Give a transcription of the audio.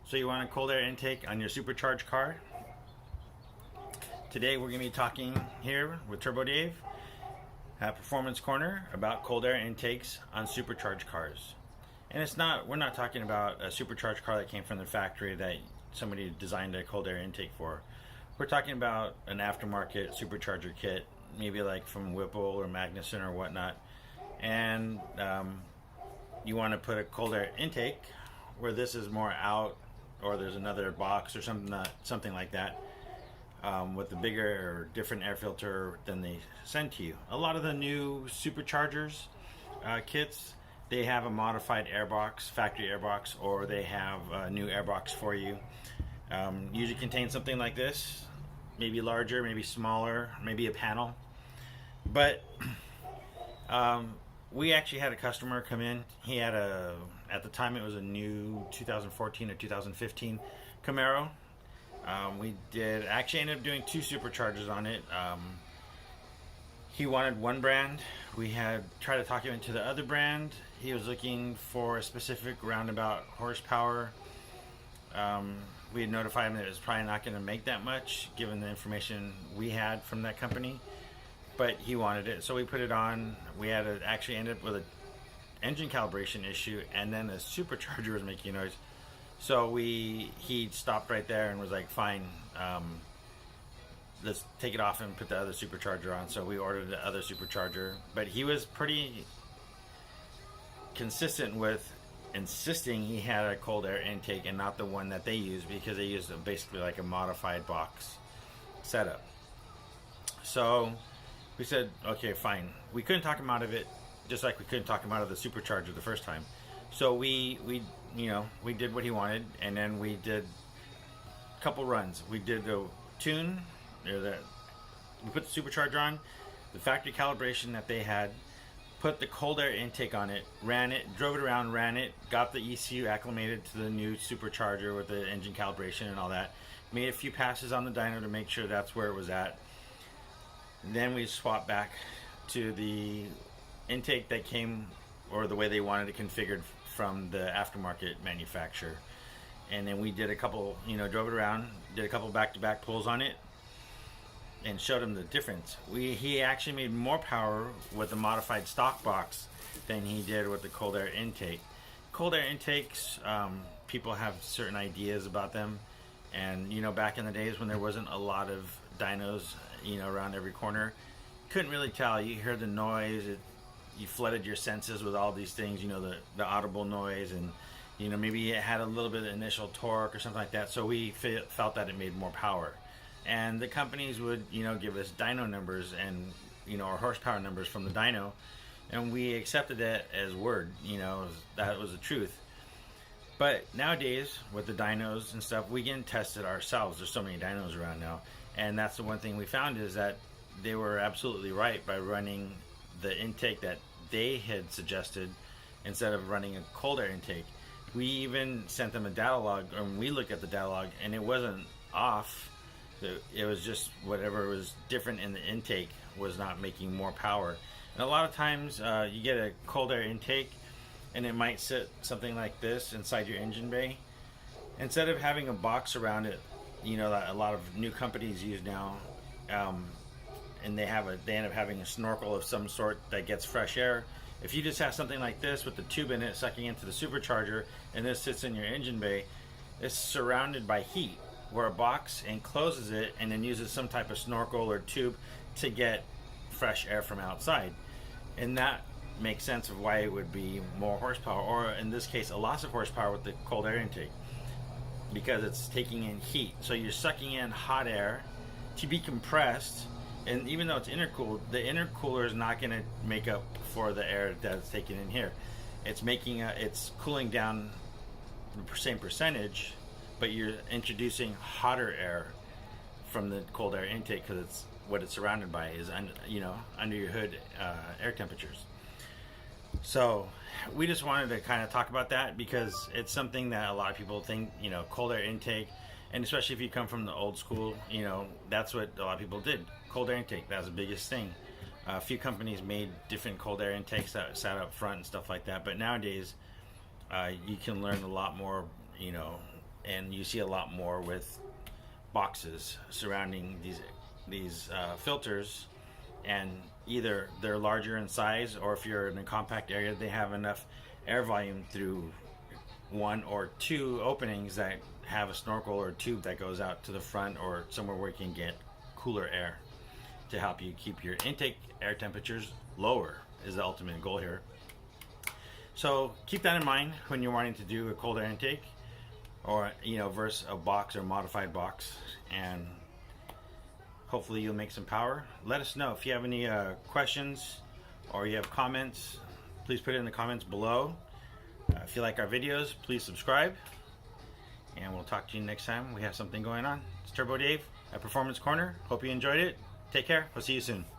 So you want a cold air intake on your supercharged car? Today we're going to be talking here with TurboDave at Performance Corner about cold air intakes on supercharged cars. And we're not talking about a supercharged car that came from the factory that somebody designed a cold air intake for. We're talking about an aftermarket supercharger kit, maybe like from Whipple or Magnuson or whatnot. And you want to put a cold air intake where this is more out, or there's another box or something like that, with a bigger or different air filter than they send to you. A lot of the new superchargers kits, they have a modified airbox, factory airbox, or they have a new airbox for you. Usually contains something like this, maybe larger, maybe smaller, maybe a panel. But we actually had a customer come in. He had at the time it was a new 2014 or 2015 Camaro. We actually ended up doing two superchargers on it. He wanted one brand. We had tried to talk him into the other brand. He was looking for a specific roundabout horsepower. We had notified him that it was probably not going to make that much given the information we had from that company, but he wanted it, so we put it on. We had to actually end up with an engine calibration issue, and then the supercharger was making noise. So he stopped right there and was like, fine, let's take it off and put the other supercharger on. So we ordered the other supercharger, but he was pretty consistent with insisting he had a cold air intake and not the one that they use, because they used basically like a modified box setup. So we said, okay, fine. We couldn't talk him out of it, just like we couldn't talk him out of the supercharger the first time. So we did what he wanted, and then we did a couple runs. We did the tune, we put the supercharger on, the factory calibration that they had, put the cold air intake on it, ran it, drove it around, ran it, got the ECU acclimated to the new supercharger with the engine calibration and all that, made a few passes on the dyno to make sure that's where it was at. Then we swapped back to the intake that came, or the way they wanted it configured from the aftermarket manufacturer. And then we did a couple, drove it around, did a couple back-to-back pulls on it, and showed him the difference. He actually made more power with the modified stock box than he did with the cold air intake. Cold air intakes, people have certain ideas about them, and back in the days when there wasn't a lot of dynos around every corner, couldn't really tell. You heard the noise, you flooded your senses with all these things, the audible noise, and maybe it had a little bit of initial torque or something like that. So we felt that it made more power. And the companies would, give us dyno numbers and, our horsepower numbers from the dyno, and we accepted that as word, that was the truth. But nowadays, with the dynos and stuff, we can test it ourselves. There's so many dynos around now, and that's the one thing we found, is that they were absolutely right by running the intake that they had suggested instead of running a cold air intake. We even sent them a data log, and we looked at the data log, and it wasn't off. It was just whatever was different in the intake was not making more power. And a lot of times you get a cold air intake and it might sit something like this inside your engine bay. Instead of having a box around it, that a lot of new companies use now, and they end up having a snorkel of some sort that gets fresh air. If you just have something like this with the tube in it sucking into the supercharger, and this sits in your engine bay, it's surrounded by heat, where a box encloses it and then uses some type of snorkel or tube to get fresh air from outside. And that makes sense of why it would be more horsepower, or in this case a loss of horsepower with the cold air intake, because it's taking in heat. So you're sucking in hot air to be compressed, and even though it's intercooled, the intercooler is not going to make up for the air that's taken in here. It's cooling down the same percentage, but you're introducing hotter air from the cold air intake, because it's what it's surrounded by is under your hood air temperatures. So we just wanted to kind of talk about that, because it's something that a lot of people think, cold air intake, and especially if you come from the old school, that's what a lot of people did. Cold air intake, that was the biggest thing. A few companies made different cold air intakes that sat up front and stuff like that, but nowadays you can learn a lot more, and you see a lot more with boxes surrounding these filters, and either they're larger in size, or if you're in a compact area, they have enough air volume through one or two openings that have a snorkel or a tube that goes out to the front or somewhere where you can get cooler air to help you keep your intake air temperatures lower is the ultimate goal here. So keep that in mind when you're wanting to do a cold air intake, or versus a box or modified box, and hopefully you'll make some power. Let us know if you have any questions or you have comments. Please put it in the comments below. If you like our videos, please subscribe, and we'll talk to you next time we have something going on. It's TurboDave at Performance Corner. Hope you enjoyed it. Take care. We'll see you soon.